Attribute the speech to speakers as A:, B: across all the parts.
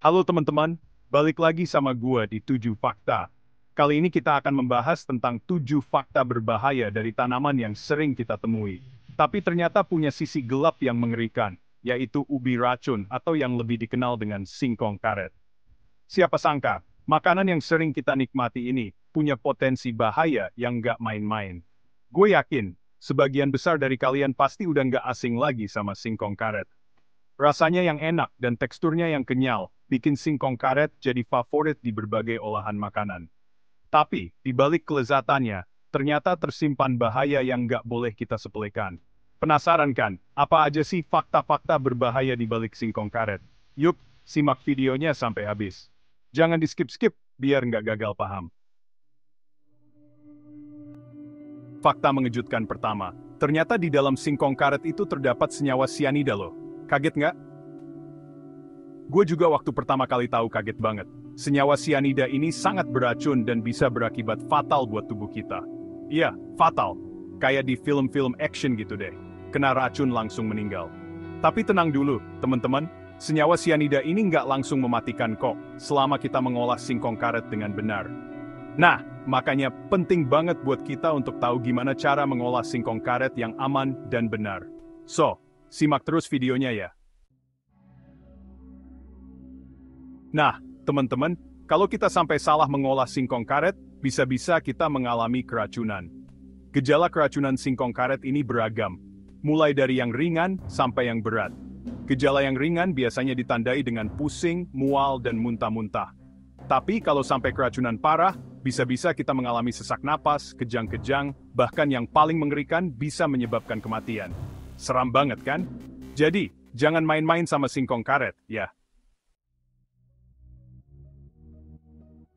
A: Halo teman-teman, balik lagi sama gua di 7 Fakta. Kali ini kita akan membahas tentang 7 fakta berbahaya dari tanaman yang sering kita temui. Tapi ternyata punya sisi gelap yang mengerikan, yaitu ubi racun atau yang lebih dikenal dengan singkong karet. Siapa sangka, makanan yang sering kita nikmati ini punya potensi bahaya yang nggak main-main. Gue yakin, sebagian besar dari kalian pasti udah nggak asing lagi sama singkong karet. Rasanya yang enak dan teksturnya yang kenyal, bikin singkong karet jadi favorit di berbagai olahan makanan. Tapi, di balik kelezatannya, ternyata tersimpan bahaya yang nggak boleh kita sepelekan. Penasaran kan, apa aja sih fakta-fakta berbahaya di balik singkong karet? Yuk, simak videonya sampai habis. Jangan di-skip-skip, biar nggak gagal paham. Fakta mengejutkan pertama, ternyata di dalam singkong karet itu terdapat senyawa sianida loh. Kaget nggak? Gue juga waktu pertama kali tahu kaget banget. Senyawa sianida ini sangat beracun dan bisa berakibat fatal buat tubuh kita. Iya, fatal. Kayak di film-film action gitu deh. Kena racun langsung meninggal. Tapi tenang dulu, teman-teman. Senyawa sianida ini nggak langsung mematikan kok, selama kita mengolah singkong karet dengan benar. Nah, makanya penting banget buat kita untuk tahu gimana cara mengolah singkong karet yang aman dan benar. So, simak terus videonya ya. Nah, teman-teman, kalau kita sampai salah mengolah singkong karet, bisa-bisa kita mengalami keracunan. Gejala keracunan singkong karet ini beragam, mulai dari yang ringan sampai yang berat. Gejala yang ringan biasanya ditandai dengan pusing, mual, dan muntah-muntah. Tapi kalau sampai keracunan parah, bisa-bisa kita mengalami sesak napas, kejang-kejang, bahkan yang paling mengerikan bisa menyebabkan kematian. Seram banget kan? Jadi, jangan main-main sama singkong karet, ya.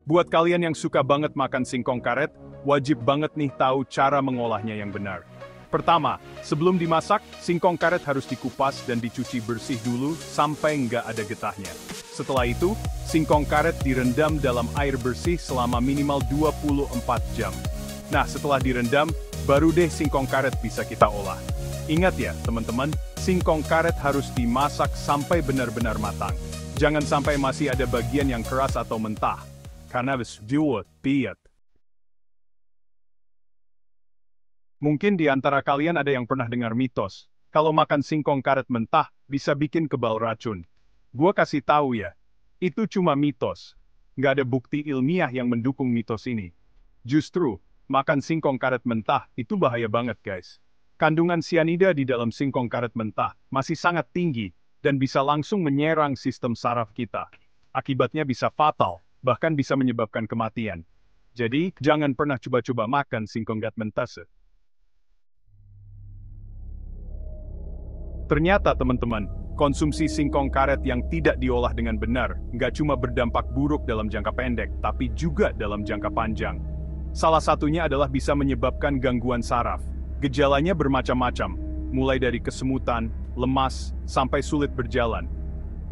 A: Buat kalian yang suka banget makan singkong karet, wajib banget nih tahu cara mengolahnya yang benar. Pertama, sebelum dimasak, singkong karet harus dikupas dan dicuci bersih dulu sampai nggak ada getahnya. Setelah itu, singkong karet direndam dalam air bersih selama minimal 24 jam. Nah, setelah direndam, baru deh singkong karet bisa kita olah. Ingat ya, teman-teman, singkong karet harus dimasak sampai benar-benar matang. Jangan sampai masih ada bagian yang keras atau mentah. Karena piat. Mungkin di antara kalian ada yang pernah dengar mitos, kalau makan singkong karet mentah, bisa bikin kebal racun. Gua kasih tahu ya, itu cuma mitos. Nggak ada bukti ilmiah yang mendukung mitos ini. Justru, makan singkong karet mentah itu bahaya banget guys. Kandungan sianida di dalam singkong karet mentah masih sangat tinggi, dan bisa langsung menyerang sistem saraf kita. Akibatnya bisa fatal, bahkan bisa menyebabkan kematian. Jadi, jangan pernah coba-coba makan singkong karet mentah. Ternyata teman-teman, konsumsi singkong karet yang tidak diolah dengan benar, nggak cuma berdampak buruk dalam jangka pendek, tapi juga dalam jangka panjang. Salah satunya adalah bisa menyebabkan gangguan saraf. Gejalanya bermacam-macam, mulai dari kesemutan, lemas, sampai sulit berjalan.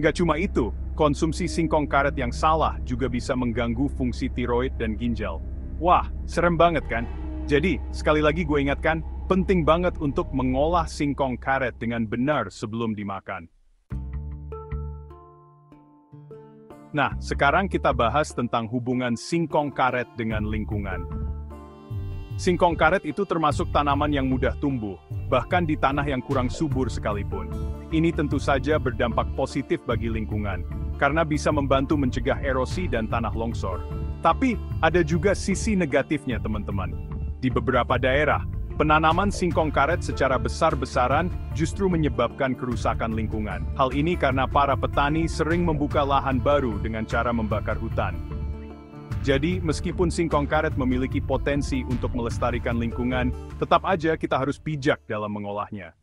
A: Nggak cuma itu, konsumsi singkong karet yang salah juga bisa mengganggu fungsi tiroid dan ginjal. Wah, serem banget kan? Jadi, sekali lagi gue ingatkan, penting banget untuk mengolah singkong karet dengan benar sebelum dimakan. Nah, sekarang kita bahas tentang hubungan singkong karet dengan lingkungan. Singkong karet itu termasuk tanaman yang mudah tumbuh, bahkan di tanah yang kurang subur sekalipun. Ini tentu saja berdampak positif bagi lingkungan, karena bisa membantu mencegah erosi dan tanah longsor. Tapi, ada juga sisi negatifnya teman-teman. Di beberapa daerah, penanaman singkong karet secara besar-besaran justru menyebabkan kerusakan lingkungan. Hal ini karena para petani sering membuka lahan baru dengan cara membakar hutan. Jadi, meskipun singkong karet memiliki potensi untuk melestarikan lingkungan, tetap aja kita harus bijak dalam mengolahnya.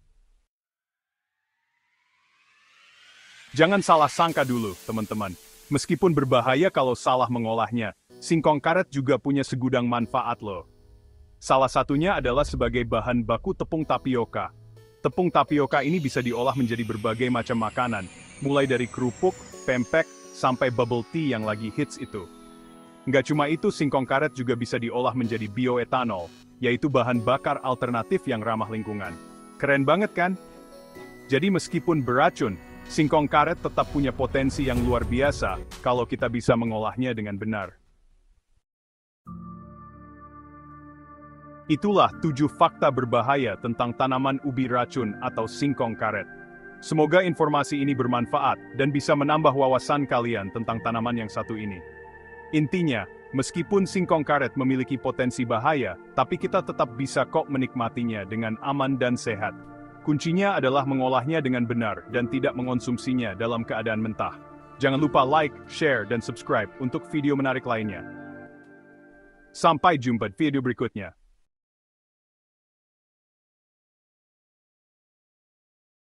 A: Jangan salah sangka dulu, teman-teman. Meskipun berbahaya kalau salah mengolahnya, singkong karet juga punya segudang manfaat loh. Salah satunya adalah sebagai bahan baku tepung tapioka. Tepung tapioka ini bisa diolah menjadi berbagai macam makanan, mulai dari kerupuk, pempek, sampai bubble tea yang lagi hits itu. Nggak cuma itu, singkong karet juga bisa diolah menjadi bioetanol, yaitu bahan bakar alternatif yang ramah lingkungan. Keren banget kan? Jadi meskipun beracun, Singkong karet tetap punya potensi yang luar biasa kalau kita bisa mengolahnya dengan benar. Itulah 7 fakta berbahaya tentang tanaman ubi racun atau singkong karet. Semoga informasi ini bermanfaat dan bisa menambah wawasan kalian tentang tanaman yang satu ini. Intinya, meskipun singkong karet memiliki potensi bahaya, tapi kita tetap bisa kok menikmatinya dengan aman dan sehat. Kuncinya adalah mengolahnya dengan benar dan tidak mengonsumsinya dalam keadaan mentah. Jangan lupa like, share, dan subscribe untuk video menarik lainnya. Sampai jumpa di video berikutnya.